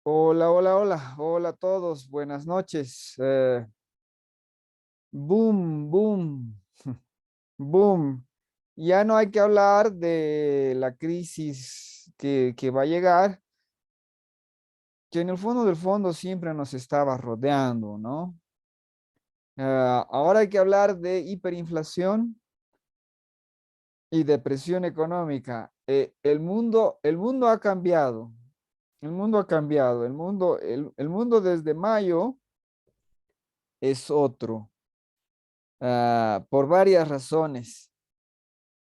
Hola, hola, hola, hola a todos, buenas noches. Boom, boom, boom. Ya no hay que hablar de la crisis que va a llegar, que en el fondo del fondo siempre nos estaba rodeando, ¿no? Ahora hay que hablar de hiperinflación y depresión económica. El mundo ha cambiado, el mundo ha cambiado, el mundo desde mayo es otro. Por varias razones.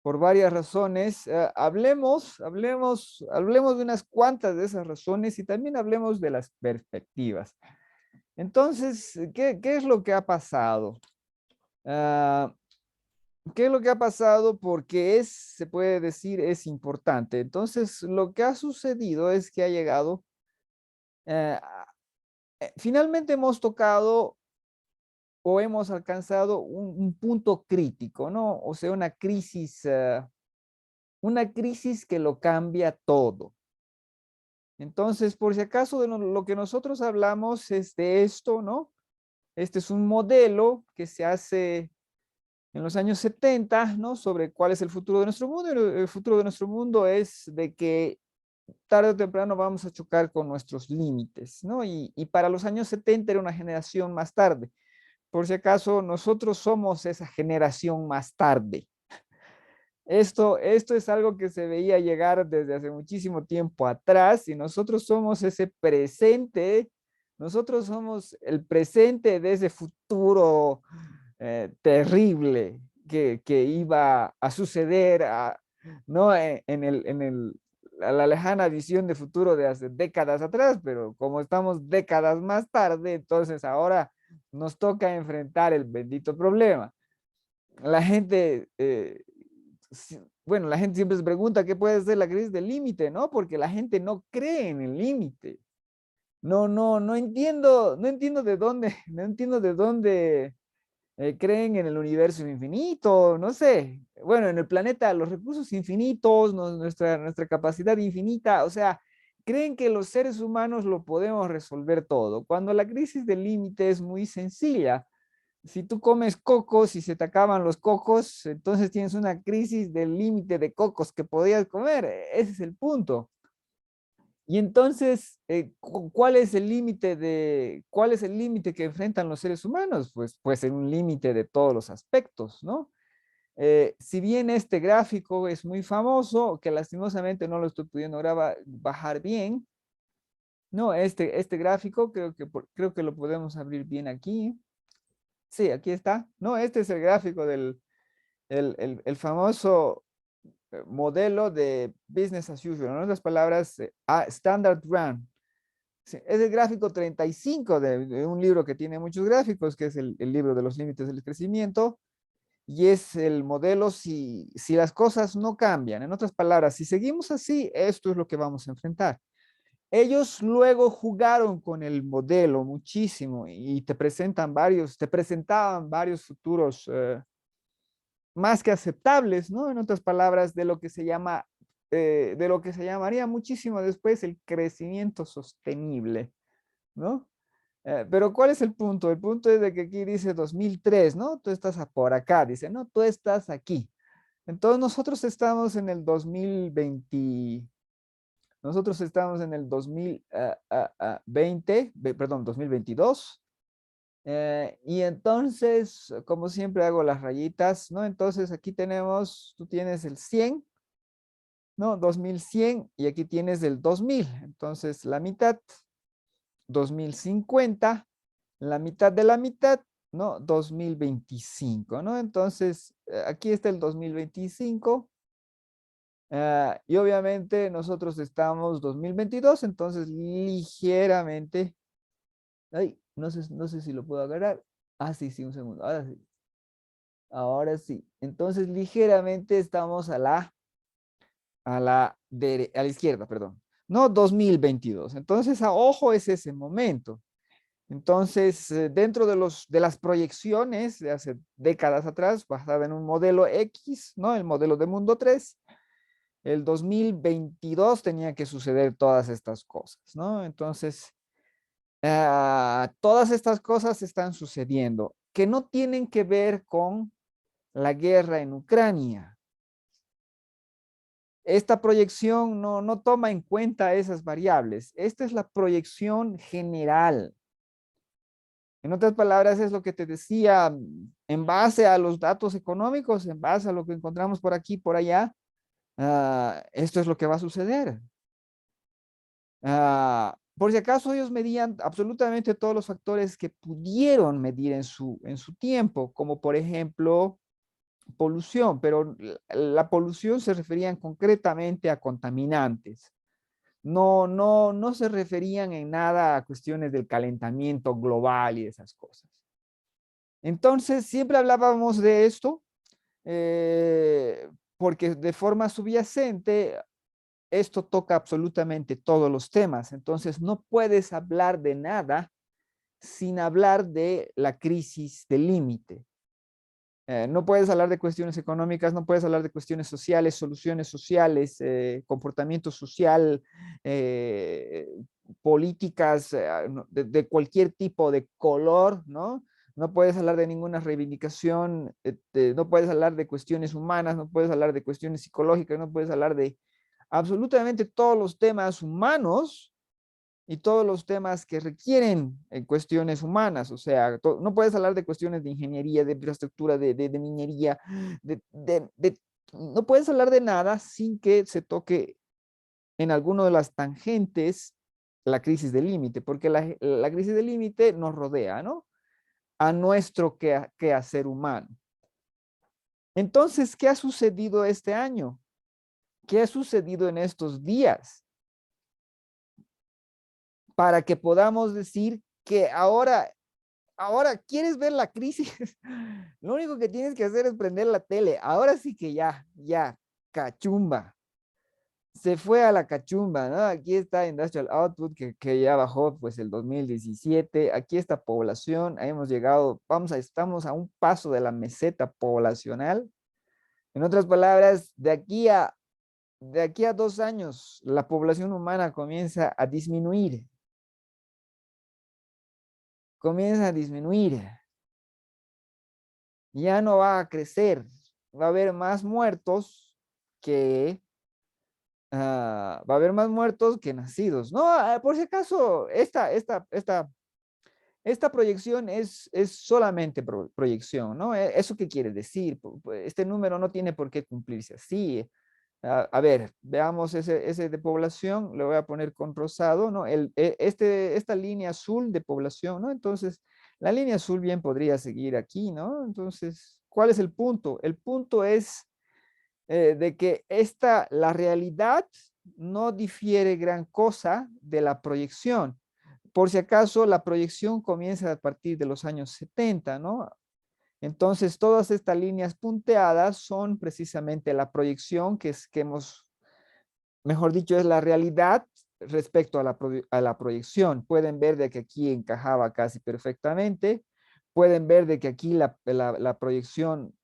Por varias razones. Hablemos de unas cuantas de esas razones y también hablemos de las perspectivas. Entonces, ¿qué es lo que ha pasado? Ah, ¿Qué es lo que ha pasado? Porque se puede decir, es importante. Entonces, lo que ha sucedido es que ha llegado, eh, finalmente hemos tocado o hemos alcanzado un punto crítico, ¿no? O sea, una crisis que lo cambia todo. Entonces, por si acaso, lo que nosotros hablamos es de esto, ¿no? Este es un modelo que se hace en los años 70, ¿no? Sobre cuál es el futuro de nuestro mundo. Y el futuro de nuestro mundo es de que tarde o temprano vamos a chocar con nuestros límites, ¿no? Y para los años 70 era una generación más tarde. Por si acaso, nosotros somos esa generación más tarde. Esto es algo que se veía llegar desde hace muchísimo tiempo atrás y nosotros somos ese presente, nosotros somos el presente de ese futuro terrible que iba a suceder, ¿no? A la lejana visión de futuro de hace décadas atrás, pero como estamos décadas más tarde, entonces ahora nos toca enfrentar el bendito problema. La gente bueno, la gente siempre se pregunta qué puede ser la crisis del límite, ¿no? Porque la gente no cree en el límite. No entiendo de dónde, no entiendo de dónde creen en el universo infinito, no sé. Bueno, en el planeta, los recursos infinitos, nuestra capacidad infinita, o sea, creen que los seres humanos lo podemos resolver todo, cuando la crisis del límite es muy sencilla. Si tú comes cocos y se te acaban los cocos, entonces tienes una crisis del límite de cocos que podías comer. Ese es el punto. Y entonces, cuál es el límite que enfrentan los seres humanos? Pues en un límite de todos los aspectos, ¿no? Si bien este gráfico es muy famoso, que lastimosamente no lo estoy pudiendo bajar bien, no, este gráfico creo que lo podemos abrir bien aquí. Sí, aquí está. No, este es el gráfico el famoso modelo de business as usual, ¿no? En otras palabras, standard run. Sí, es el gráfico 35 de un libro que tiene muchos gráficos, que es el libro de los límites del crecimiento, y es el modelo si las cosas no cambian. En otras palabras, si seguimos así, esto es lo que vamos a enfrentar. Ellos luego jugaron con el modelo muchísimo y te presentaban varios futuros más que aceptables, ¿no? En otras palabras, de lo que se llamaría muchísimo después el crecimiento sostenible, ¿no? Pero ¿cuál es el punto? El punto es de que aquí dice 2003, ¿no? Tú estás por acá, dice, no, tú estás aquí. Entonces nosotros estamos en el 2020, nosotros estamos en el 2020, perdón, 2022. Y entonces, como siempre hago las rayitas, ¿no? Entonces aquí tú tienes el 100, ¿no? 2100 y aquí tienes el 2000. Entonces la mitad, 2050, la mitad de la mitad, ¿no? 2025, ¿no? Entonces aquí está el 2025. Y obviamente nosotros estamos 2022, entonces ligeramente, ay, no sé si lo puedo agarrar. Ah, sí, sí, un segundo. Ahora sí. Ahora sí. Entonces, ligeramente estamos a la izquierda, perdón. No 2022. Entonces, a ojo es ese momento. Entonces, dentro de las proyecciones de hace décadas atrás, basada en un modelo X, ¿no? El modelo de mundo 3, el 2022 tenía que suceder todas estas cosas, ¿no? Entonces, todas estas cosas están sucediendo que no tienen que ver con la guerra en Ucrania. Esta proyección no toma en cuenta esas variables. Esta es la proyección general. En otras palabras, es lo que te decía, en base a los datos económicos, en base a lo que encontramos por aquí, por allá, esto es lo que va a suceder. Por si acaso ellos medían absolutamente todos los factores que pudieron medir en su tiempo, como por ejemplo polución, pero la polución se referían concretamente a contaminantes. No se referían en nada a cuestiones del calentamiento global y esas cosas. Entonces, siempre hablábamos de esto, porque de forma subyacente esto toca absolutamente todos los temas. Entonces, no puedes hablar de nada sin hablar de la crisis del límite. No puedes hablar de cuestiones económicas, no puedes hablar de cuestiones sociales, soluciones sociales, comportamiento social, eh, políticas de cualquier tipo de color, ¿no? No puedes hablar de ninguna reivindicación, no puedes hablar de cuestiones humanas, no puedes hablar de cuestiones psicológicas, no puedes hablar de absolutamente todos los temas humanos y todos los temas que requieren cuestiones humanas. O sea, no puedes hablar de cuestiones de ingeniería, de infraestructura, de minería, no puedes hablar de nada sin que se toque en alguno de las tangentes la crisis del límite, porque la crisis del límite nos rodea, ¿no? A nuestro quehacer humano. Entonces, ¿qué ha sucedido este año? ¿Qué ha sucedido en estos días? Para que podamos decir que ahora quieres ver la crisis, lo único que tienes que hacer es prender la tele. Ahora sí que ya, cachumba. Se fue a la cachumba, ¿no? Aquí está Industrial Output que ya bajó pues el 2017. Aquí está población, hemos llegado, estamos a un paso de la meseta poblacional. En otras palabras, de aquí a 2 años, la población humana comienza a disminuir, ya no va a crecer, va a haber más muertos que, va a haber más muertos que nacidos. No, por si acaso, esta proyección es solamente proyección, ¿no? ¿Eso qué quiere decir? Este número no tiene por qué cumplirse así. A ver, veamos ese de población, le voy a poner con rosado, ¿no? Esta línea azul de población, ¿no? Entonces, la línea azul bien podría seguir aquí, ¿no? Entonces, ¿cuál es el punto? El punto es de que la realidad no difiere gran cosa de la proyección. Por si acaso, la proyección comienza a partir de los años 70, ¿no? Entonces, todas estas líneas punteadas son precisamente la proyección que hemos, mejor dicho, es la realidad respecto a la proyección. Pueden ver de que aquí encajaba casi perfectamente. Pueden ver de que aquí la proyección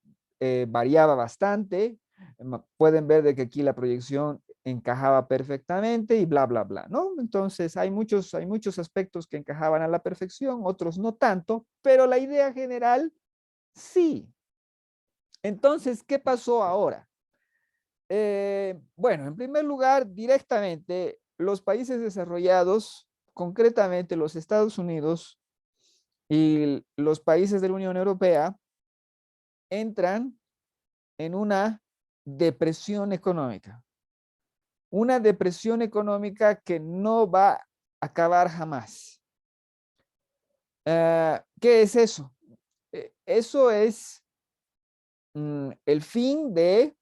variaba bastante. Pueden ver de que aquí la proyección encajaba perfectamente y bla, bla, bla, ¿no? Entonces, hay muchos aspectos que encajaban a la perfección, otros no tanto, pero la idea general sí. Entonces, ¿qué pasó ahora? Bueno, en primer lugar, directamente, los países desarrollados, concretamente los Estados Unidos y los países de la Unión Europea, entran en una depresión económica que no va a acabar jamás. ¿Qué es eso? Eso es el fin de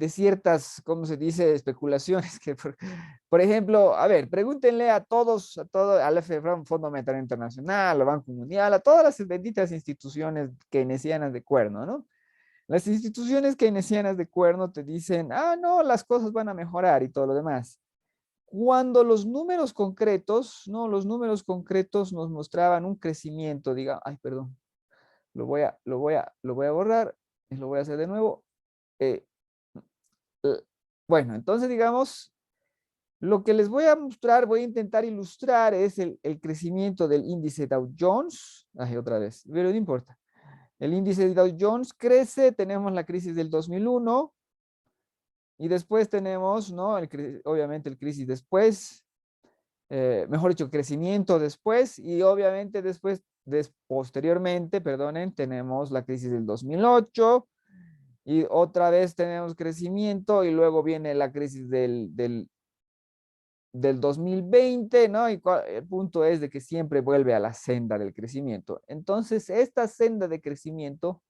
ciertas, ¿cómo se dice?, especulaciones que, por ejemplo, a ver, pregúntenle a todos, al Fondo Monetario Internacional, al Banco Mundial, a todas las benditas instituciones keynesianas de cuerno, ¿no? Las instituciones keynesianas de cuerno te dicen, no, las cosas van a mejorar y todo lo demás. Cuando los números concretos, no, los números concretos nos mostraban un crecimiento, diga, ay, perdón, lo voy a borrar y lo voy a hacer de nuevo. eh, bueno, entonces digamos, lo que les voy a mostrar, voy a intentar ilustrar es el crecimiento del índice Dow Jones. Ay, otra vez, pero no importa. El índice de Dow Jones crece, tenemos la crisis del 2001 y después tenemos, ¿no? Obviamente el crisis después, mejor dicho, crecimiento después y obviamente después, posteriormente, perdonen, tenemos la crisis del 2008 y otra vez tenemos crecimiento y luego viene la crisis del 2020, ¿no? Y el punto es de que siempre vuelve a la senda del crecimiento. Entonces, esta senda de crecimiento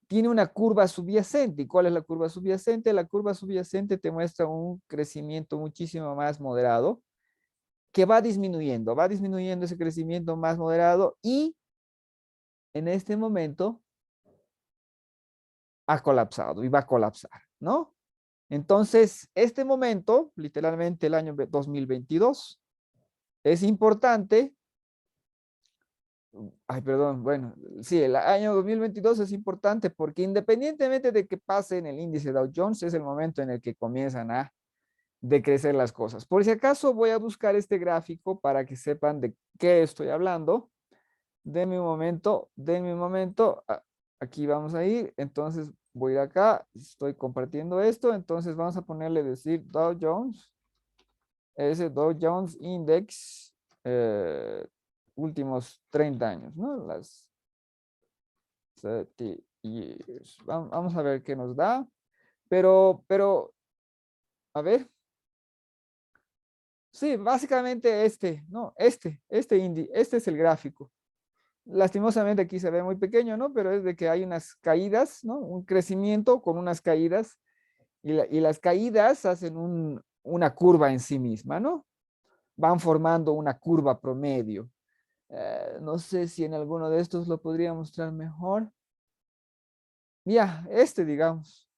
tiene una curva subyacente. ¿Y cuál es la curva subyacente? La curva subyacente te muestra un crecimiento muchísimo más moderado que va disminuyendo ese crecimiento más moderado y en este momento ha colapsado y va a colapsar, ¿no? Entonces, este momento, literalmente el año 2022, es importante. Ay, perdón, bueno, sí, el año 2022 es importante porque independientemente de que pase en el índice Dow Jones, es el momento en el que comienzan a decrecer las cosas. Por si acaso voy a buscar este gráfico para que sepan de qué estoy hablando. Denme un momento, denme un momento. Aquí vamos a ir, entonces voy a ir acá, estoy compartiendo esto, entonces vamos a ponerle decir Dow Jones, ese Dow Jones Index, últimos 30 años, ¿no? Las 30 years. Vamos a ver qué nos da. Pero, a ver. Sí, básicamente este, ¿no? Este es el gráfico. Lastimosamente aquí se ve muy pequeño, ¿no? Pero es de que hay unas caídas, ¿no? Un crecimiento con unas caídas y las caídas hacen una curva en sí misma, ¿no? Van formando una curva promedio. No sé si en alguno de estos lo podría mostrar mejor. Ya, digamos.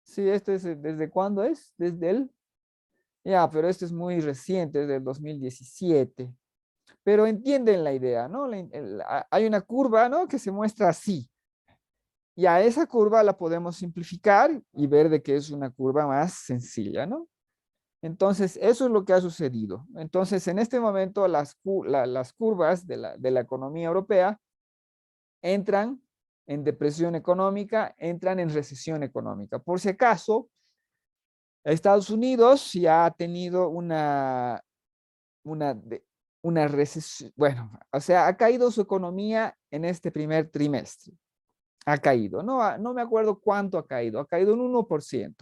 Sí, ¿desde cuándo es? Desde el... Ya, pero este es muy reciente, desde el 2017. Pero entienden la idea, ¿no? Hay una curva, ¿no? Que se muestra así. Y a esa curva la podemos simplificar y ver de que es una curva más sencilla, ¿no? Entonces, eso es lo que ha sucedido. Entonces, en este momento, las curvas de la economía europea entran en depresión económica, entran en recesión económica. Por si acaso, Estados Unidos ya ha tenido una, una recesión, bueno, o sea, ha caído su economía en este primer trimestre. Ha caído, no me acuerdo cuánto ha caído un 1%.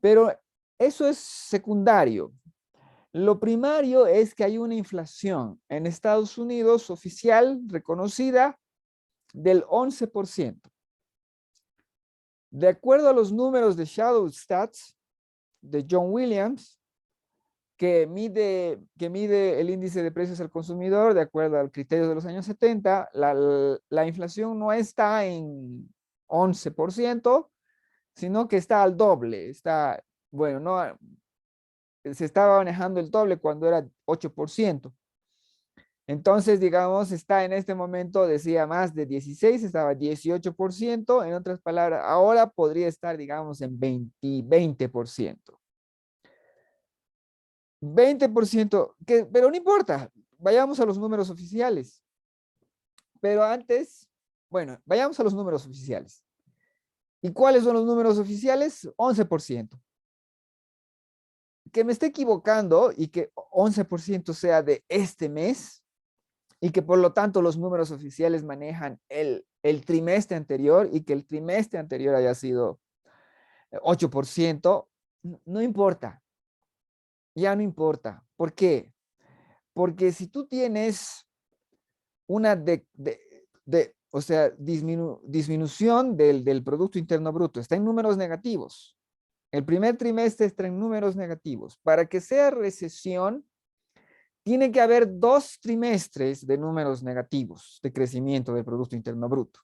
Pero eso es secundario. Lo primario es que hay una inflación en Estados Unidos oficial, reconocida, del 11%. De acuerdo a los números de Shadow Stats de John Williams, que mide el índice de precios al consumidor de acuerdo al criterio de los años 70, la inflación no está en 11%, sino que está al doble. Está, bueno, no, se estaba manejando el doble cuando era 8%. Entonces, digamos, está en este momento, decía más de 16, estaba 18%. En otras palabras, ahora podría estar, digamos, en 20%. 20%, pero no importa, vayamos a los números oficiales. Pero antes, bueno, vayamos a los números oficiales. ¿Y cuáles son los números oficiales? 11%. Que me esté equivocando y que 11% sea de este mes y que por lo tanto los números oficiales manejan el trimestre anterior y que el trimestre anterior haya sido 8%, no importa, ya no importa. ¿Por qué? Porque si tú tienes una o sea, disminución del Producto Interno Bruto, está en números negativos. El primer trimestre está en números negativos. Para que sea recesión, tiene que haber 2 trimestres de números negativos de crecimiento del Producto Interno Bruto.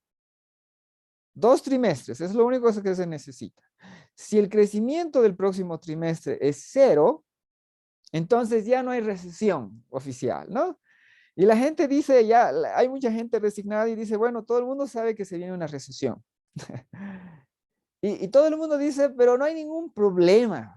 2 trimestres, es lo único que se necesita. Si el crecimiento del próximo trimestre es 0, entonces ya no hay recesión oficial, ¿no? Y la gente dice, ya, hay mucha gente resignada y dice, bueno, todo el mundo sabe que se viene una recesión. Y todo el mundo dice, pero no hay ningún problema.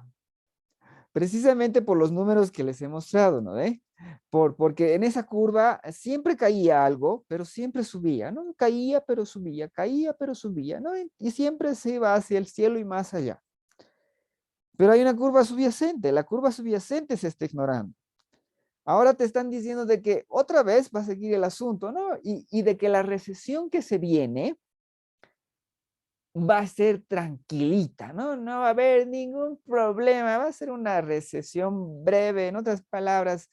Precisamente por los números que les he mostrado, ¿no ve? Porque en esa curva siempre caía algo, pero siempre subía, ¿no? Caía, pero subía, ¿no? Y siempre se iba hacia el cielo y más allá. Pero hay una curva subyacente, la curva subyacente se está ignorando. Ahora te están diciendo de que otra vez va a seguir el asunto, ¿no? Y de que la recesión que se viene va a ser tranquilita, ¿no? No va a haber ningún problema, va a ser una recesión breve, en otras palabras,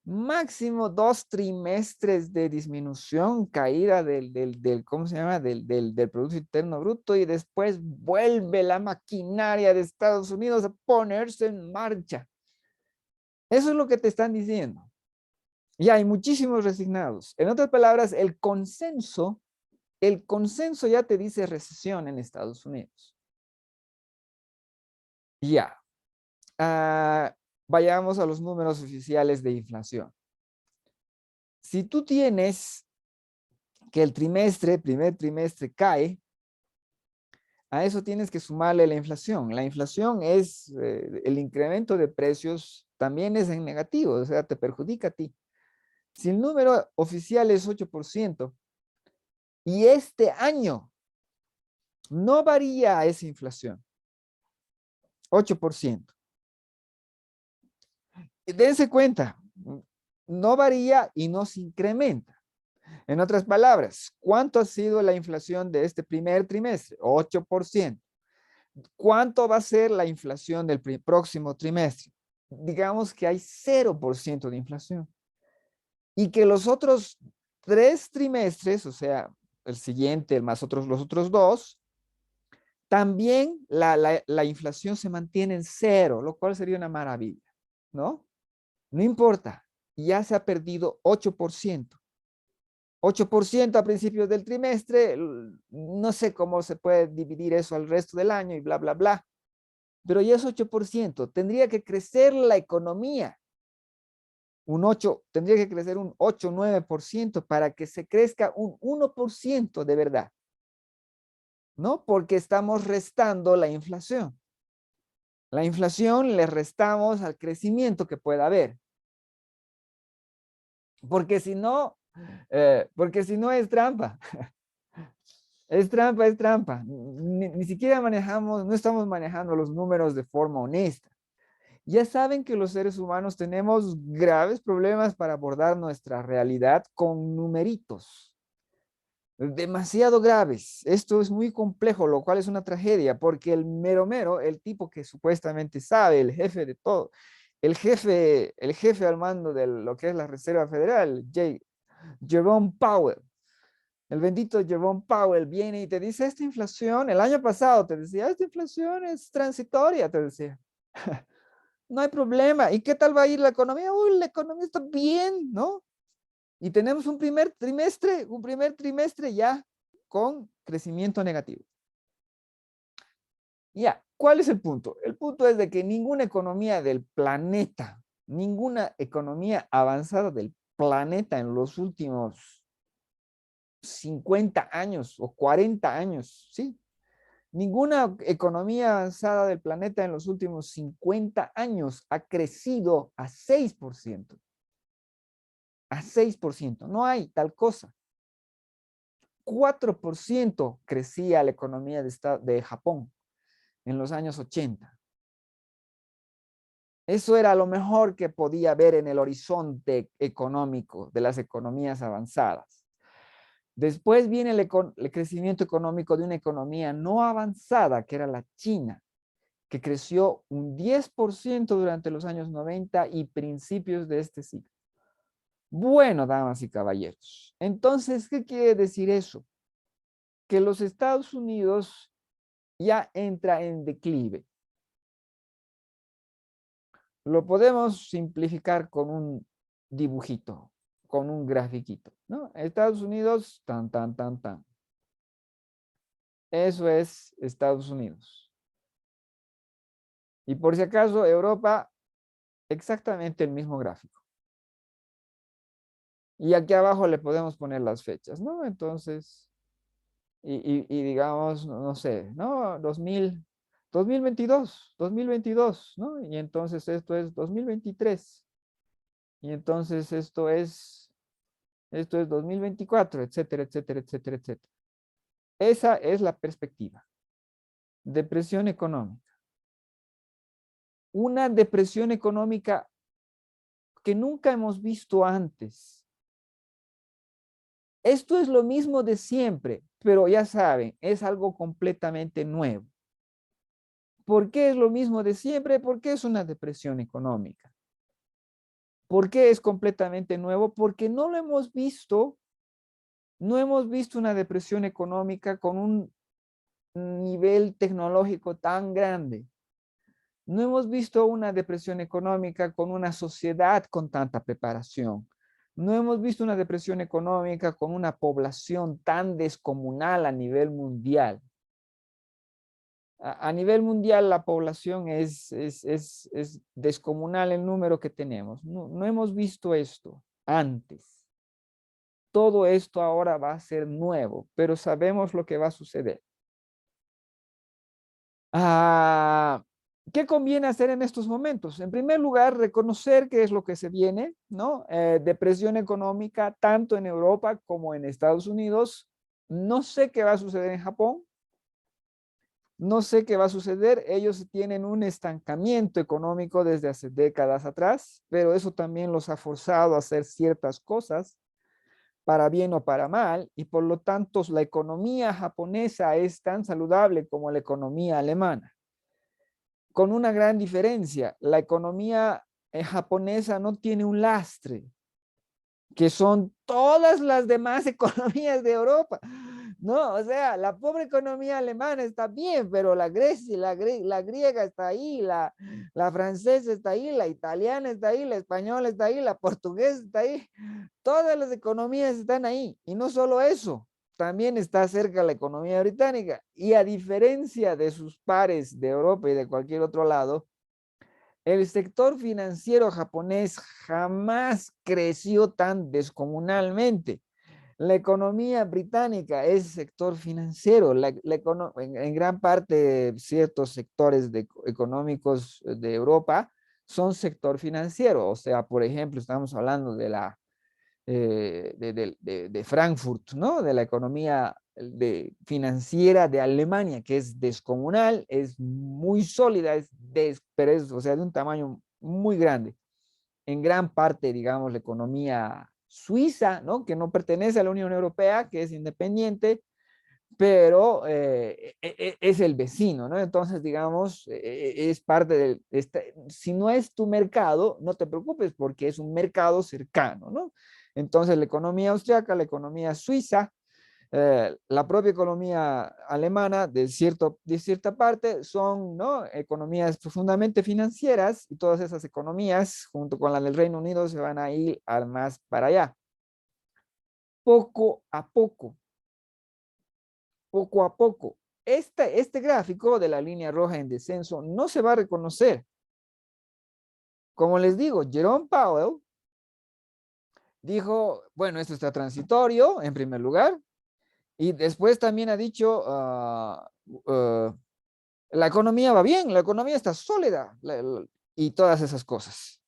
máximo 2 trimestres de disminución, caída ¿cómo se llama? Del Producto Interno Bruto y después vuelve la maquinaria de Estados Unidos a ponerse en marcha. Eso es lo que te están diciendo. Y hay muchísimos resignados. En otras palabras, el consenso ya te dice recesión en Estados Unidos. Ya. Vayamos a los números oficiales de inflación. Si tú tienes que el primer trimestre cae, a eso tienes que sumarle la inflación. La inflación es el incremento de precios, también es en negativo, o sea, te perjudica a ti. Si el número oficial es 8% y este año no varía esa inflación, 8%. Dense cuenta, no varía y no se incrementa. En otras palabras, ¿cuánto ha sido la inflación de este primer trimestre? 8%. ¿Cuánto va a ser la inflación del próximo trimestre? Digamos que hay 0% de inflación. Y que los otros 3 trimestres, o sea, el siguiente más los otros 2, también la inflación se mantiene en 0, lo cual sería una maravilla, ¿no? No importa, ya se ha perdido 8%. 8% a principios del trimestre, no sé cómo se puede dividir eso al resto del año y bla, bla, bla, pero ya es 8%. Tendría que crecer la economía, tendría que crecer un 8, 9% para que se crezca un 1% de verdad, ¿no? Porque estamos restando la inflación. La inflación le restamos al crecimiento que pueda haber. Porque si no es trampa. Es trampa, es trampa. Ni siquiera no estamos manejando los números de forma honesta. Ya saben que los seres humanos tenemos graves problemas para abordar nuestra realidad con numeritos. Demasiado graves. Esto es muy complejo, lo cual es una tragedia, porque el mero mero, el tipo que supuestamente sabe, el jefe de todo, el jefe al mando de lo que es la Reserva Federal, Jerome Powell, el bendito Jerome Powell viene y te dice, esta inflación, el año pasado te decía, esta inflación es transitoria, te decía. No hay problema. ¿Y qué tal va a ir la economía? Uy, la economía está bien, ¿no? Y tenemos un primer trimestre ya con crecimiento negativo. Ya, ¿cuál es el punto? El punto es de que ninguna economía del planeta, ninguna economía avanzada del planeta en los últimos 50 años o 40 años, ¿sí? Ninguna economía avanzada del planeta en los últimos 50 años ha crecido a 6%. A 6%. No hay tal cosa. 4% crecía la economía de Japón en los años 80. Eso era lo mejor que podía ver en el horizonte económico de las economías avanzadas. Después viene el crecimiento económico de una economía no avanzada, que era la China, que creció un 10% durante los años 90 y principios de este siglo. Bueno, damas y caballeros, entonces, ¿qué quiere decir eso? Que los Estados Unidos ya entra en declive. Lo podemos simplificar con un dibujito, con un grafiquito, ¿no? Estados Unidos, tan, tan, tan, tan. Eso es Estados Unidos. Y por si acaso, Europa, exactamente el mismo gráfico. Y aquí abajo le podemos poner las fechas, ¿no? Entonces, y digamos, no sé, ¿no? 2022, ¿no? Y entonces esto es 2023. Y entonces esto es 2024, etcétera, etcétera, etcétera, etcétera. Esa es la perspectiva. Depresión económica. Una depresión económica que nunca hemos visto antes. Esto es lo mismo de siempre, pero ya saben, es algo completamente nuevo. ¿Por qué es lo mismo de siempre? Porque es una depresión económica. ¿Por qué es completamente nuevo? Porque no lo hemos visto, no hemos visto una depresión económica con un nivel tecnológico tan grande. No hemos visto una depresión económica con una sociedad con tanta preparación. No hemos visto una depresión económica con una población tan descomunal a nivel mundial. A nivel mundial la población es descomunal el número que tenemos. No hemos visto esto antes. Todo esto ahora va a ser nuevo, pero sabemos lo que va a suceder. Ah, ¿qué conviene hacer en estos momentos? En primer lugar, reconocer qué es lo que se viene, ¿no? Depresión económica tanto en Europa como en Estados Unidos. No sé qué va a suceder en Japón. No sé qué va a suceder. Ellos tienen un estancamiento económico desde hace décadas atrás, pero eso también los ha forzado a hacer ciertas cosas, para bien o para mal, y por lo tanto la economía japonesa es tan saludable como la economía alemana, con una gran diferencia. La economía japonesa no tiene un lastre, que son todas las demás economías de Europa. No, o sea, la pobre economía alemana está bien, pero la Grecia, la griega está ahí, la francesa está ahí, la italiana está ahí, la española está ahí, la portuguesa está ahí. Todas las economías están ahí. Y no solo eso, también está cerca la economía británica. Y a diferencia de sus pares de Europa y de cualquier otro lado, el sector financiero japonés jamás creció tan descomunalmente. La economía británica es sector financiero. En gran parte, ciertos sectores económicos de Europa son sector financiero. O sea, por ejemplo, estamos hablando de Frankfurt, ¿no? De la economía financiera de Alemania, que es descomunal, es muy sólida, pero es, o sea, de un tamaño muy grande. En gran parte, digamos, la economía suiza, ¿no? Que no pertenece a la Unión Europea, que es independiente, pero es el vecino, ¿no? Entonces, digamos, es parte del, si no es tu mercado, no te preocupes porque es un mercado cercano, ¿no? Entonces, la economía austriaca, la economía suiza, la propia economía alemana, de cierta parte, son, ¿no? Economías profundamente financieras, y todas esas economías, junto con la del Reino Unido, se van a ir al más para allá. Poco a poco, poco a poco. Este gráfico de la línea roja en descenso no se va a reconocer. Como les digo, Jerome Powell dijo, bueno, esto está transitorio en primer lugar, y después también ha dicho, la economía va bien, la economía está sólida, y todas esas cosas.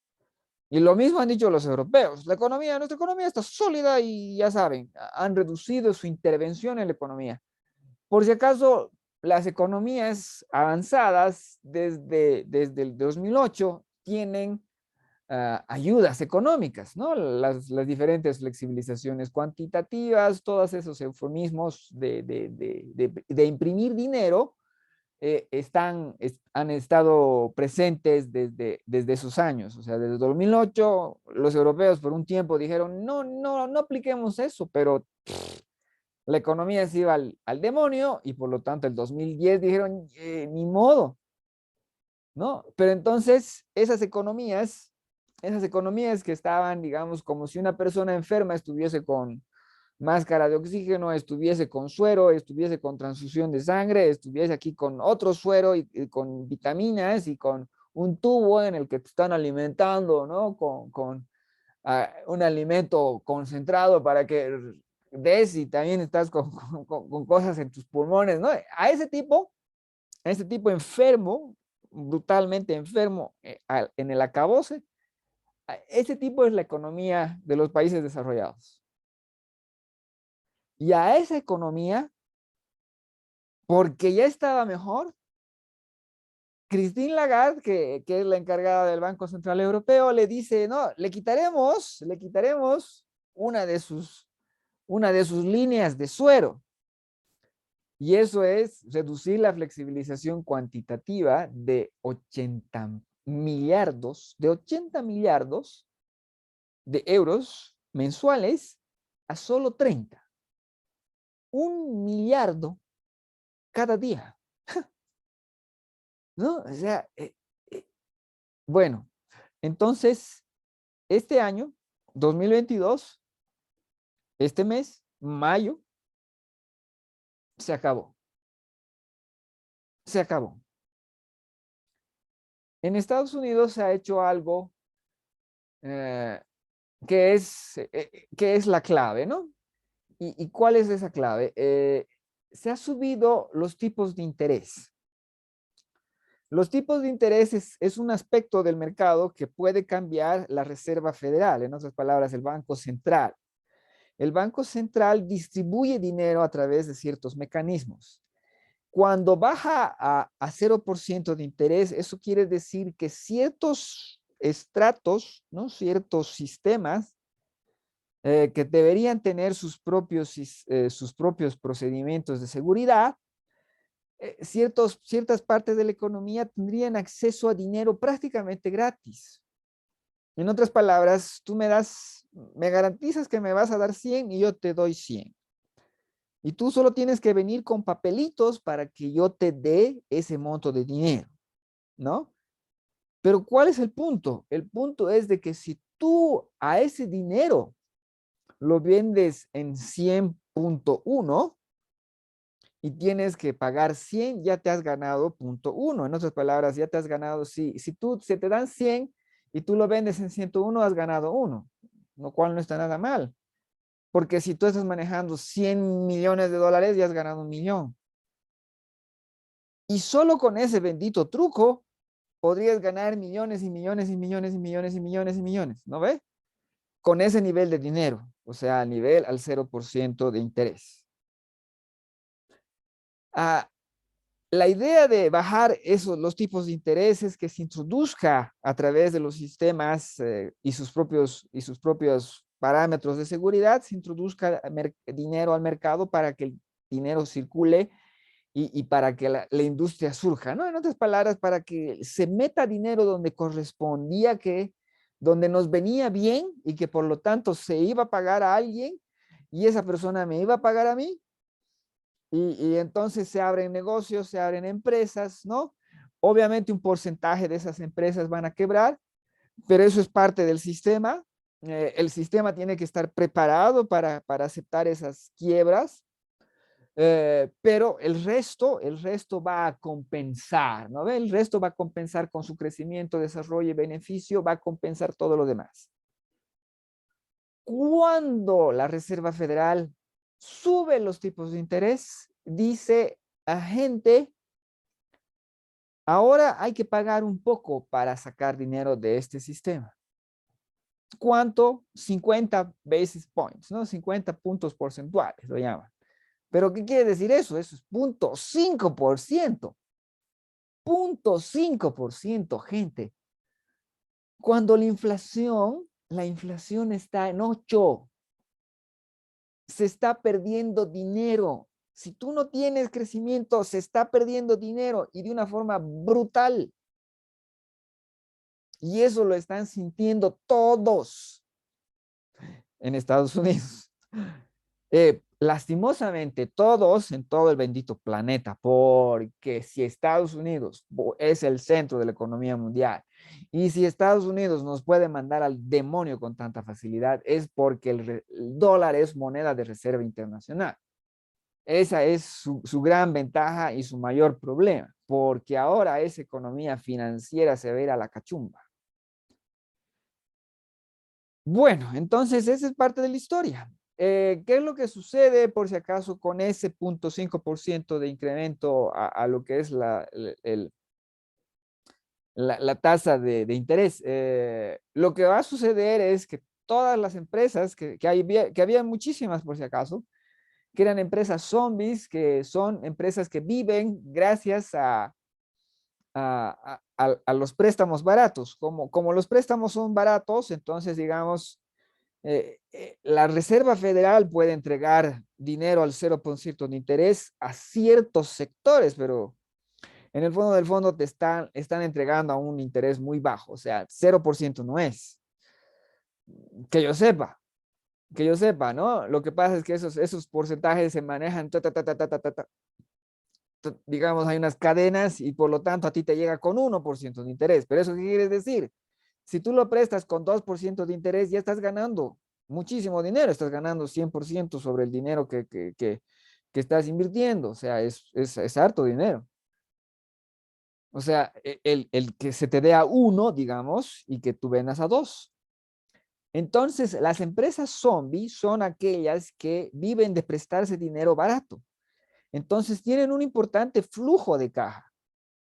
Y lo mismo han dicho los europeos, nuestra economía está sólida, y ya saben, han reducido su intervención en la economía. Por si acaso, las economías avanzadas desde el 2008 tienen ayudas económicas, ¿no? Las diferentes flexibilizaciones cuantitativas, todos esos eufemismos de imprimir dinero, han estado presentes desde esos años. O sea, desde 2008 los europeos por un tiempo dijeron, no apliquemos eso, pero la economía se iba al demonio, y por lo tanto el 2010 dijeron, ni modo, ¿no? Pero entonces esas economías que estaban, digamos, como si una persona enferma estuviese con máscara de oxígeno, estuviese con suero, estuviese con transfusión de sangre, estuviese aquí con otro suero, y con vitaminas, y con un tubo en el que te están alimentando, ¿no? Con un alimento concentrado para que ves y también estás con cosas en tus pulmones, ¿no? A ese tipo enfermo, brutalmente enfermo, en el acabose, ese tipo es la economía de los países desarrollados. Y a esa economía, porque ya estaba mejor, Christine Lagarde, que es la encargada del Banco Central Europeo, le dice, no, le quitaremos una de sus líneas de suero. Y eso es reducir la flexibilización cuantitativa de 80 millardos de euros mensuales a solo 30. 1 millardo cada día. ¿No? O sea, bueno, entonces, este año, 2022, este mes, mayo, se acabó. Se acabó. En Estados Unidos se ha hecho algo eh, que es la clave, ¿no? ¿Y cuál es esa clave? Se ha subido los tipos de interés. Los tipos de interés es un aspecto del mercado que puede cambiar la Reserva Federal, en otras palabras, el Banco Central. El Banco Central distribuye dinero a través de ciertos mecanismos. Cuando baja a 0% de interés, eso quiere decir que ciertos estratos, ¿no? Ciertos sistemas que deberían tener sus propios procedimientos de seguridad, ciertas partes de la economía tendrían acceso a dinero prácticamente gratis. En otras palabras, tú me garantizas que me vas a dar 100 y yo te doy 100. Y tú solo tienes que venir con papelitos para que yo te dé ese monto de dinero, ¿no? Pero ¿cuál es el punto? El punto es de que si tú a ese dinero lo vendes en 100.1 y tienes que pagar 100, ya te has ganado 0.1. En otras palabras, ya te has ganado, si se te dan 100 y tú lo vendes en 101, has ganado 1, lo cual no está nada mal. Porque si tú estás manejando 100 millones de dólares, ya has ganado 1 millón. Y solo con ese bendito truco podrías ganar millones y millones y millones y millones y millones y millones, ¿no ve? Con ese nivel de dinero, o sea, al 0% de interés. Ah, la idea de bajar los tipos de intereses que se introduzca a través de los sistemas y sus propios parámetros de seguridad, se introduzca dinero al mercado para que el dinero circule y para que la industria surja, ¿no? En otras palabras, para que se meta dinero donde correspondía, donde nos venía bien y que por lo tanto se iba a pagar a alguien y esa persona me iba a pagar a mí. Y entonces se abren negocios, se abren empresas, ¿no? Obviamente un porcentaje de esas empresas van a quebrar, pero eso es parte del sistema. El sistema tiene que estar preparado para aceptar esas quiebras, pero el resto va a compensar, ¿no? El resto va a compensar con su crecimiento, desarrollo y beneficio, va a compensar todo lo demás. Cuando la Reserva Federal sube los tipos de interés, dice a gente, ahora hay que pagar un poco para sacar dinero de este sistema. ¿Cuánto? 50 basis points, ¿no? 50 puntos porcentuales, lo llaman. ¿Pero qué quiere decir eso? Eso es 0.5%. 0.5%, gente. Cuando la inflación está en 8, se está perdiendo dinero. Si tú no tienes crecimiento, se está perdiendo dinero y de una forma brutal. Y eso lo están sintiendo todos en Estados Unidos. Lastimosamente, todos en todo el bendito planeta, porque si Estados Unidos es el centro de la economía mundial y si Estados Unidos nos puede mandar al demonio con tanta facilidad, es porque el dólar es moneda de reserva internacional. Esa es su gran ventaja y su mayor problema, porque ahora esa economía financiera se va a ir a la cachumba. Bueno, entonces esa es parte de la historia. ¿Qué es lo que sucede, por si acaso, con ese 0,5% de incremento a lo que es la tasa de interés? Lo que va a suceder es que todas las empresas, que había muchísimas, por si acaso, que eran empresas zombies, que son empresas que viven gracias a los préstamos baratos. Como los préstamos son baratos, entonces, digamos, la Reserva Federal puede entregar dinero al 0% de interés a ciertos sectores, pero en el fondo del fondo están entregando a un interés muy bajo, o sea, 0% no es, que yo sepa, ¿no? Lo que pasa es que esos porcentajes se manejan, digamos, hay unas cadenas y por lo tanto a ti te llega con 1% de interés, pero eso qué quiere decir, si tú lo prestas con 2% de interés, ya estás ganando muchísimo dinero, estás ganando 100% sobre el dinero que estás invirtiendo, o sea, es harto dinero. O sea, el que se te dé a 1, digamos, y que tú vendas a 2. Entonces, las empresas zombie son aquellas que viven de prestarse dinero barato. Entonces, tienen un importante flujo de caja,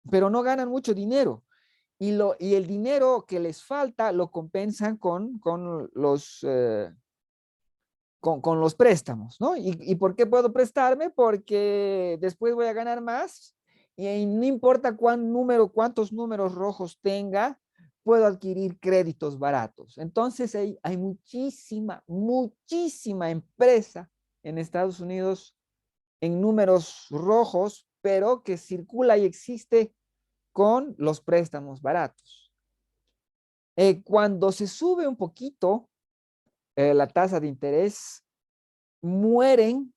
pero no ganan mucho dinero. Y el dinero que les falta lo compensan con los préstamos, ¿no? ¿Y por qué puedo prestarme? Porque después voy a ganar más y no importa cuántos números rojos tenga, puedo adquirir créditos baratos. Entonces hay muchísima empresa en Estados Unidos en números rojos, pero que circula y existe con los préstamos baratos. Cuando se sube un poquito la tasa de interés, mueren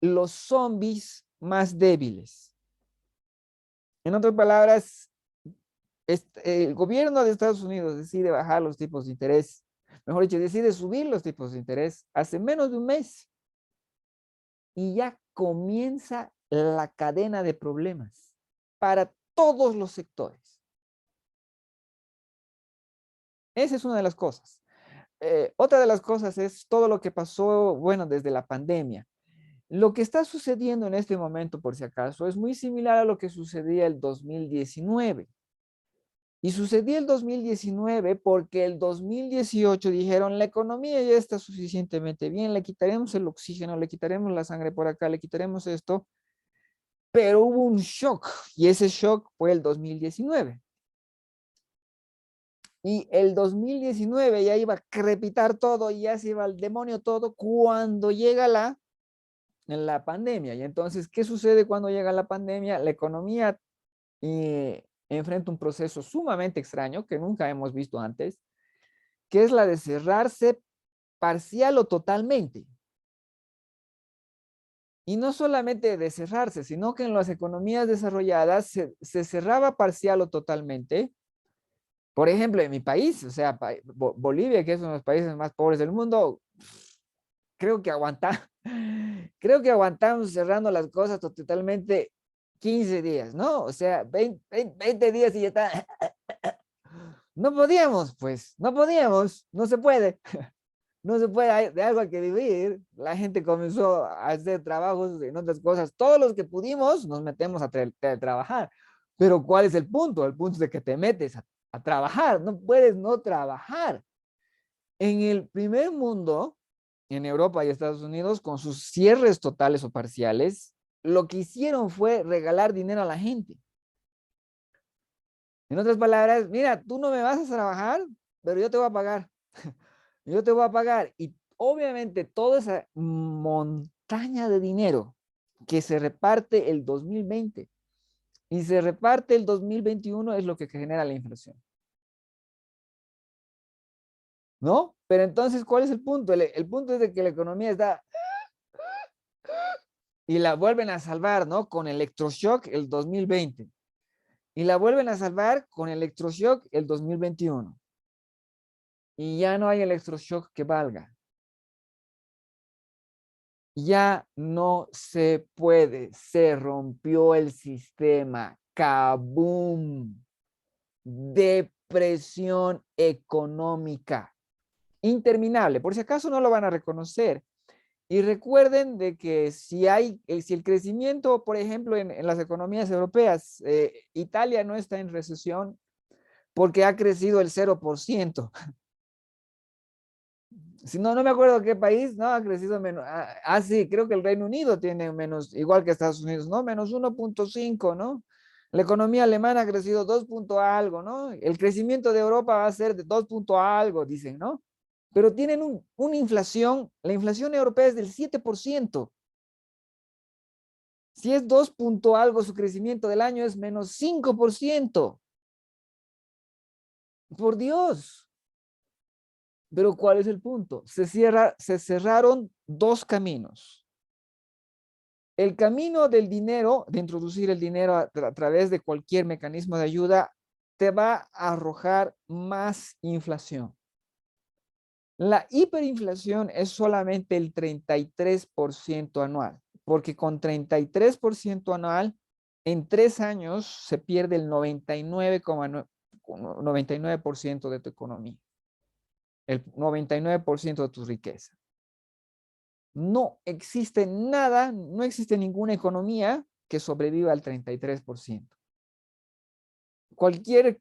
los zombies más débiles. En otras palabras, el gobierno de Estados Unidos decide bajar los tipos de interés, mejor dicho, decide subir los tipos de interés hace menos de un mes y ya comienza la cadena de problemas para todos los sectores. Esa es una de las cosas. Otra de las cosas es todo lo que pasó, bueno, desde la pandemia. Lo que está sucediendo en este momento, por si acaso, es muy similar a lo que sucedía el 2019. Y sucedió el 2019 porque el 2018 dijeron, la economía ya está suficientemente bien, le quitaremos el oxígeno, le quitaremos la sangre por acá, le quitaremos esto, pero hubo un shock y ese shock fue el 2019. Y el 2019 ya iba a crepitar todo y ya se iba al demonio todo cuando llega la pandemia. Y entonces, ¿qué sucede cuando llega la pandemia? La economía enfrenta un proceso sumamente extraño que nunca hemos visto antes, que es la de cerrarse parcial o totalmente. Y no solamente de cerrarse, sino que en las economías desarrolladas se cerraba parcial o totalmente. Por ejemplo, en mi país, o sea, Bolivia, que es uno de los países más pobres del mundo, creo que aguanta, creo que aguantamos cerrando las cosas totalmente 15 días, ¿no? O sea, 20 días y ya está. No podíamos, pues, no podíamos, no se puede. No se puede, de algo hay que vivir. La gente comenzó a hacer trabajos en otras cosas. Todos los que pudimos nos metemos a trabajar. Pero ¿cuál es el punto? El punto es de que te metes a trabajar. No puedes no trabajar. En el primer mundo, en Europa y Estados Unidos, con sus cierres totales o parciales, lo que hicieron fue regalar dinero a la gente. En otras palabras, mira, tú no me vas a trabajar, pero yo te voy a pagar. Yo te voy a pagar. Y obviamente toda esa montaña de dinero que se reparte el 2020 y se reparte el 2021 es lo que genera la inflación. ¿No? Pero entonces, ¿cuál es el punto? El punto es de que la economía está y la vuelven a salvar, ¿no? Con electroshock el 2020. Y la vuelven a salvar con electroshock el 2021. Y ya no hay electroshock que valga. Ya no se puede, se rompió el sistema, ¡kaboom! Depresión económica, interminable, por si acaso no lo van a reconocer. Y recuerden de que si el crecimiento, por ejemplo, en las economías europeas, Italia no está en recesión porque ha crecido el 0%. Si no, no me acuerdo qué país, no, ha crecido menos. Sí, creo que el Reino Unido tiene menos, igual que Estados Unidos, ¿no? Menos 1.5, ¿no? La economía alemana ha crecido 2 punto algo, ¿no? El crecimiento de Europa va a ser de 2 punto algo, dicen, ¿no? Pero tienen una inflación, la inflación europea es del 7%. Si es 2 punto algo, su crecimiento del año es menos 5%. Por Dios. Pero ¿cuál es el punto? Se cerraron dos caminos. El camino del dinero, de introducir el dinero a través de cualquier mecanismo de ayuda, te va a arrojar más inflación. La hiperinflación es solamente el 33% anual, porque con 33% anual, en 3 años se pierde el 99,99% de tu economía, el 99% de tu riqueza. No existe nada, no existe ninguna economía que sobreviva al 33%. Cualquier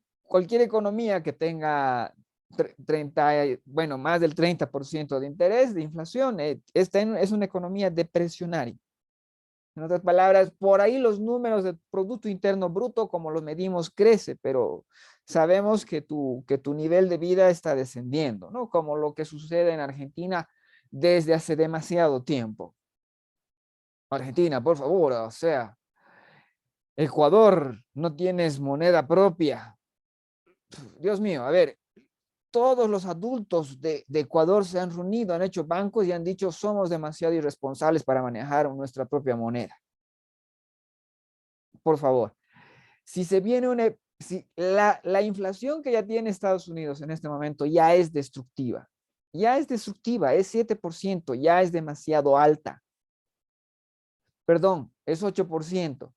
economía que tenga 30, bueno, más del 30% de interés, de inflación, es una economía depresionaria. En otras palabras, por ahí los números del Producto Interno Bruto, como los medimos, crece, pero sabemos que tu nivel de vida está descendiendo, ¿no? Como lo que sucede en Argentina desde hace demasiado tiempo. Argentina, por favor, o sea, Ecuador, no tienes moneda propia. Dios mío, a ver, todos los adultos de Ecuador se han reunido, han hecho bancos y han dicho somos demasiado irresponsables para manejar nuestra propia moneda. Por favor, si se viene si la inflación que ya tiene Estados Unidos en este momento ya es destructiva, es 7%, ya es demasiado alta. Perdón, es 8%.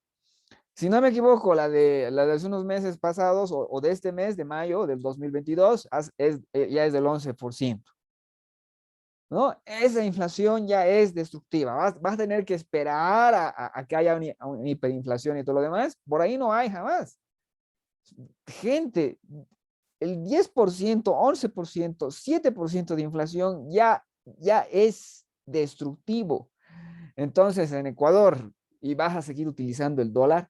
Si no me equivoco, la de hace unos meses pasados o de este mes de mayo del 2022 ya es del 11%. ¿No? Esa inflación ya es destructiva. Vas a tener que esperar a que haya una hiperinflación y todo lo demás. Por ahí no hay jamás. Gente, el 10%, 11%, 7% de inflación ya es destructivo. Entonces, en Ecuador, y vas a seguir utilizando el dólar,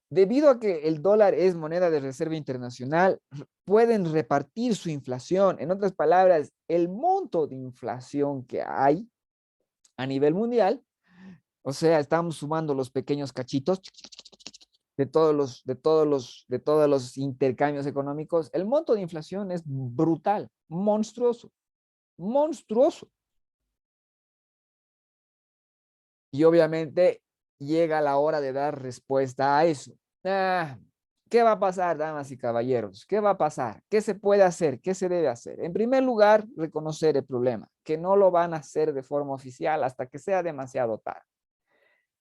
debido a que el dólar es moneda de reserva internacional, pueden repartir su inflación. En otras palabras, el monto de inflación que hay a nivel mundial, o sea, estamos sumando los pequeños cachitos de todos los intercambios económicos, el monto de inflación es brutal, monstruoso, monstruoso. Y obviamente llega la hora de dar respuesta a eso. Ah, ¿Qué va a pasar, damas y caballeros? ¿Qué va a pasar? ¿Qué se puede hacer? ¿Qué se debe hacer? En primer lugar, reconocer el problema, que no lo van a hacer de forma oficial hasta que sea demasiado tarde.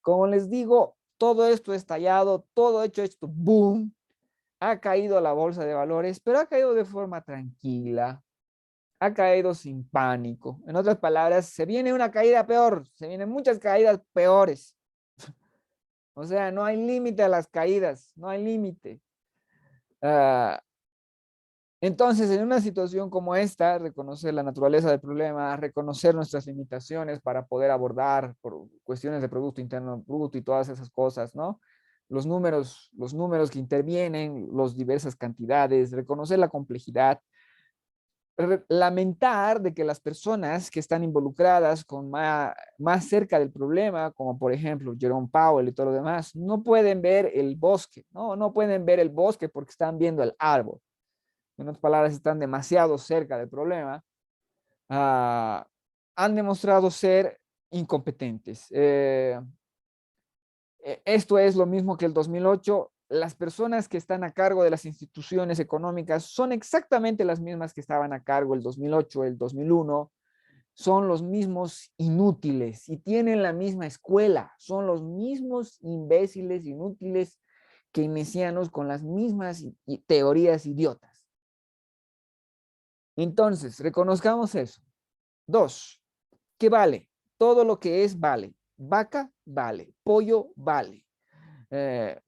Como les digo, todo esto estallado, todo hecho esto, boom, ha caído la bolsa de valores, pero ha caído de forma tranquila, ha caído sin pánico. En otras palabras, se viene una caída peor, se vienen muchas caídas peores. O sea, no hay límite a las caídas, no hay límite. Uh, entonces, en una situación como esta, reconocer la naturaleza del problema, reconocer nuestras limitaciones para poder abordar por cuestiones de Producto Interno Bruto y todas esas cosas, ¿no? Los números que intervienen, las diversas cantidades, reconocer la complejidad, lamentar de que las personas que están involucradas con más cerca del problema, como por ejemplo Jerome Powell y todo lo demás, no pueden ver el bosque, no pueden ver el bosque porque están viendo el árbol. En otras palabras, están demasiado cerca del problema. Han demostrado ser incompetentes. Esto es lo mismo que el 2008. Las personas que están a cargo de las instituciones económicas son exactamente las mismas que estaban a cargo el 2008, el 2001. Son los mismos inútiles y tienen la misma escuela. Son los mismos imbéciles, inútiles, keynesianos con las mismas teorías idiotas. Entonces, reconozcamos eso. 2, ¿qué vale? Todo lo que es vale. Vaca vale. Pollo vale.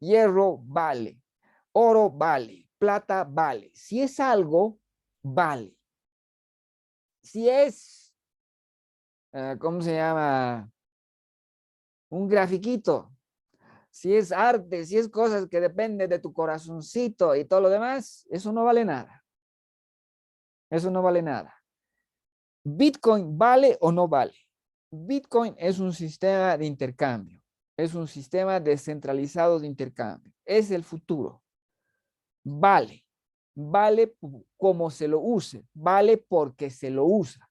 Hierro vale. Oro vale. Plata vale. Si es algo, vale. Si es, ¿cómo se llama? Un grafiquito. Si es arte, si es cosas que dependen de tu corazoncito y todo lo demás, eso no vale nada. Eso no vale nada. ¿Bitcoin vale o no vale? Bitcoin es un sistema de intercambio. Es un sistema descentralizado de intercambio. Es el futuro. Vale. Vale como se lo use. Vale porque se lo usa.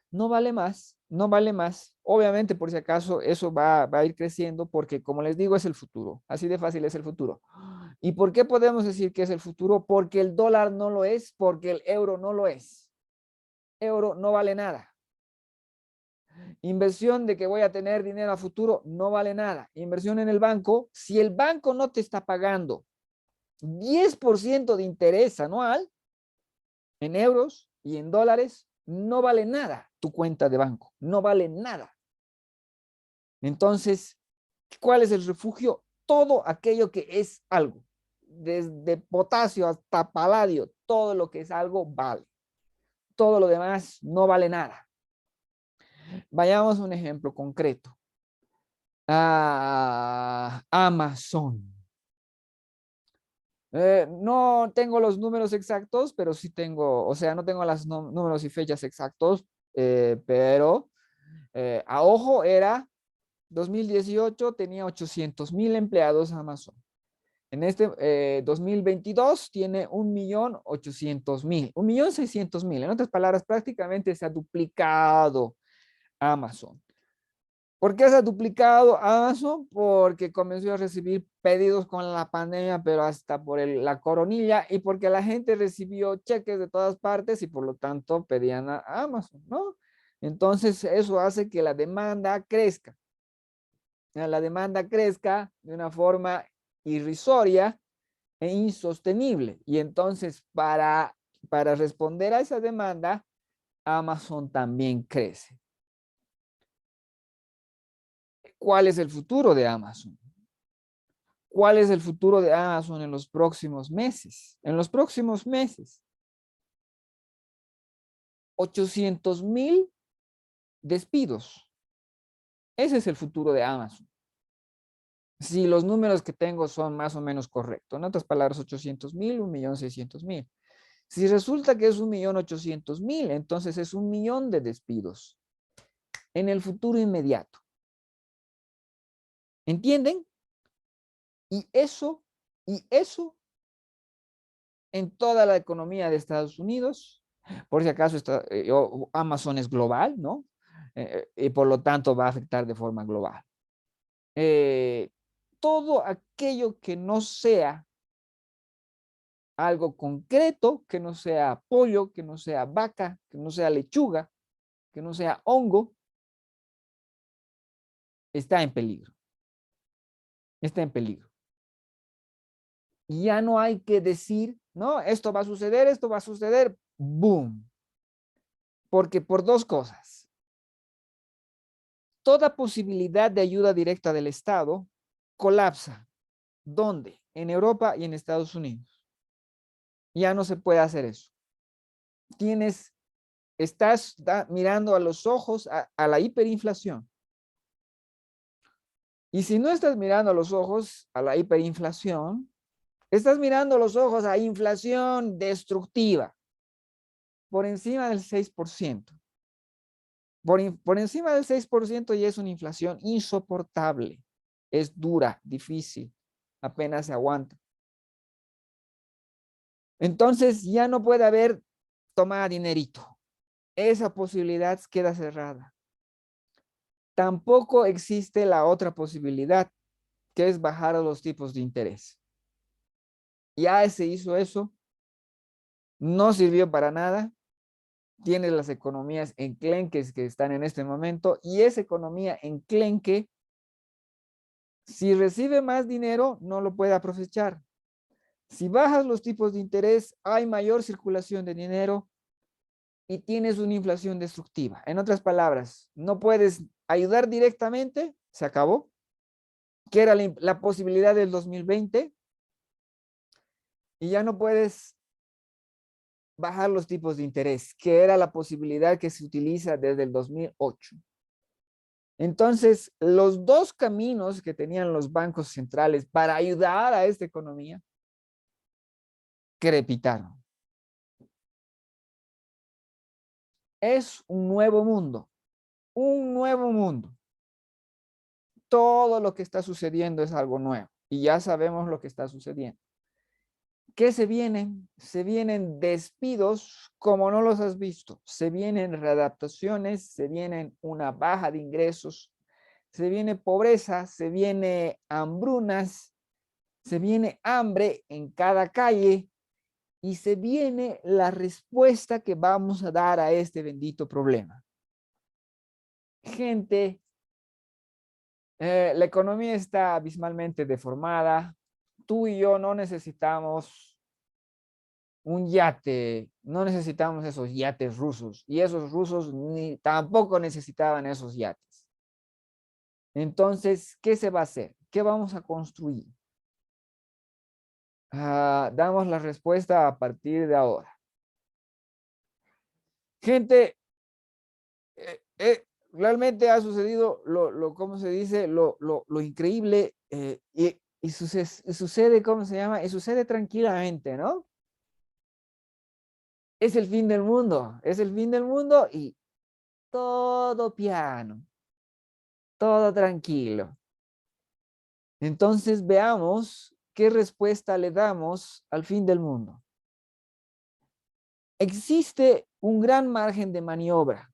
No vale más. No vale más. Obviamente, por si acaso, eso va a ir creciendo porque, como les digo, es el futuro. Así de fácil es el futuro. ¿Y por qué podemos decir que es el futuro? Porque el dólar no lo es, porque el euro no lo es. Euro no vale nada. Inversión de que voy a tener dinero a futuro no vale nada. Inversión en el banco, si el banco no te está pagando 10% de interés anual en euros y en dólares, no vale nada tu cuenta de banco, no vale nada. Entonces, ¿cuál es el refugio? Todo aquello que es algo, desde potasio hasta paladio, todo lo que es algo vale. Todo lo demás no vale nada. Vayamos a un ejemplo concreto. Amazon. No tengo los números exactos, pero sí tengo, o sea, no tengo los números y fechas exactos, pero a ojo era 2018 tenía 800,000 empleados Amazon. En este 2022 tiene 1.800.000, 1.600.000. En otras palabras, prácticamente se ha duplicado Amazon. ¿Por qué se ha duplicado Amazon? Porque comenzó a recibir pedidos con la pandemia, pero hasta por la coronilla, y porque la gente recibió cheques de todas partes y por lo tanto pedían a Amazon, ¿no? Entonces eso hace que la demanda crezca. La demanda crezca de una forma irrisoria e insostenible. Y entonces para responder a esa demanda, Amazon también crece. ¿Cuál es el futuro de Amazon? ¿Cuál es el futuro de Amazon en los próximos meses? En los próximos meses, 800,000 despidos. Ese es el futuro de Amazon. Si los números que tengo son más o menos correctos. En otras palabras, 800,000, 1.600.000. Si resulta que es 1.800.000, entonces es 1.000.000 de despidos en el futuro inmediato. ¿Entienden? Y eso en toda la economía de Estados Unidos, por si acaso Amazon es global, ¿no? Y por lo tanto va a afectar de forma global. Todo aquello que no sea algo concreto, que no sea pollo, que no sea vaca, que no sea lechuga, que no sea hongo, está en peligro. Está en peligro. Y ya no hay que decir, no, esto va a suceder, boom. Porque por dos cosas. Toda posibilidad de ayuda directa del Estado colapsa. ¿Dónde? En Europa y en Estados Unidos. Ya no se puede hacer eso. Estás mirando a los ojos a la hiperinflación. Y si no estás mirando a los ojos a la hiperinflación, estás mirando a los ojos a inflación destructiva por encima del 6%. Por encima del 6% ya es una inflación insoportable. Es dura, difícil, apenas se aguanta. Entonces ya no puede haber toma dinerito. Esa posibilidad queda cerrada. Tampoco existe la otra posibilidad, que es bajar a los tipos de interés. Ya se hizo eso, no sirvió para nada. Tienes las economías enclenques que están en este momento y esa economía enclenque, si recibe más dinero, no lo puede aprovechar. Si bajas los tipos de interés, hay mayor circulación de dinero y tienes una inflación destructiva. En otras palabras, no puedes ayudar directamente, se acabó, que era la posibilidad del 2020, y ya no puedes bajar los tipos de interés, que era la posibilidad que se utiliza desde el 2008. Entonces, los dos caminos que tenían los bancos centrales para ayudar a esta economía crepitaron. Es un nuevo mundo, un nuevo mundo. Todo lo que está sucediendo es algo nuevo y ya sabemos lo que está sucediendo. ¿Qué se vienen? Se vienen despidos como no los has visto. Se vienen readaptaciones, se vienen una baja de ingresos, se viene pobreza, se viene hambrunas, se viene hambre en cada calle y se viene la respuesta que vamos a dar a este bendito problema. Gente, la economía está abismalmente deformada. Tú y yo no necesitamos un yate, no necesitamos esos yates rusos y esos rusos ni tampoco necesitaban esos yates. Entonces, ¿qué se va a hacer? ¿Qué vamos a construir? Damos la respuesta a partir de ahora. Gente, realmente ha sucedido ¿cómo se dice? Lo increíble y sucede, ¿cómo se llama? Y sucede tranquilamente, ¿no? Es el fin del mundo, es el fin del mundo y todo piano, todo tranquilo. Entonces veamos qué respuesta le damos al fin del mundo. Existe un gran margen de maniobra.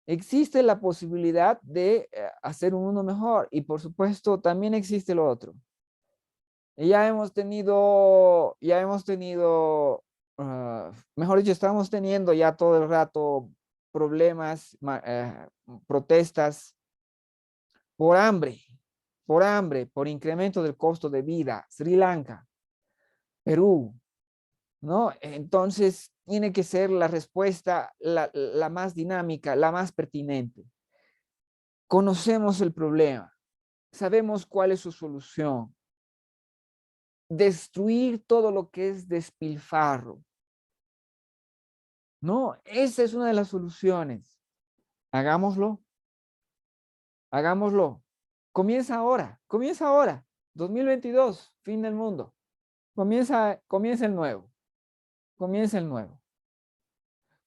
Existe la posibilidad de hacer un mundo mejor y por supuesto también existe lo otro. Y mejor dicho, estamos teniendo ya todo el rato problemas, protestas por hambre, por incremento del costo de vida, Sri Lanka, Perú, ¿no? Entonces, tiene que ser la respuesta la más dinámica, la más pertinente. Conocemos el problema, sabemos cuál es su solución. Destruir todo lo que es despilfarro, ¿no? Esa es una de las soluciones. Hagámoslo, hagámoslo. Comienza ahora, 2022, fin del mundo. Comienza el nuevo, comienza el nuevo.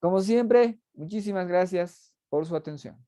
Como siempre, muchísimas gracias por su atención.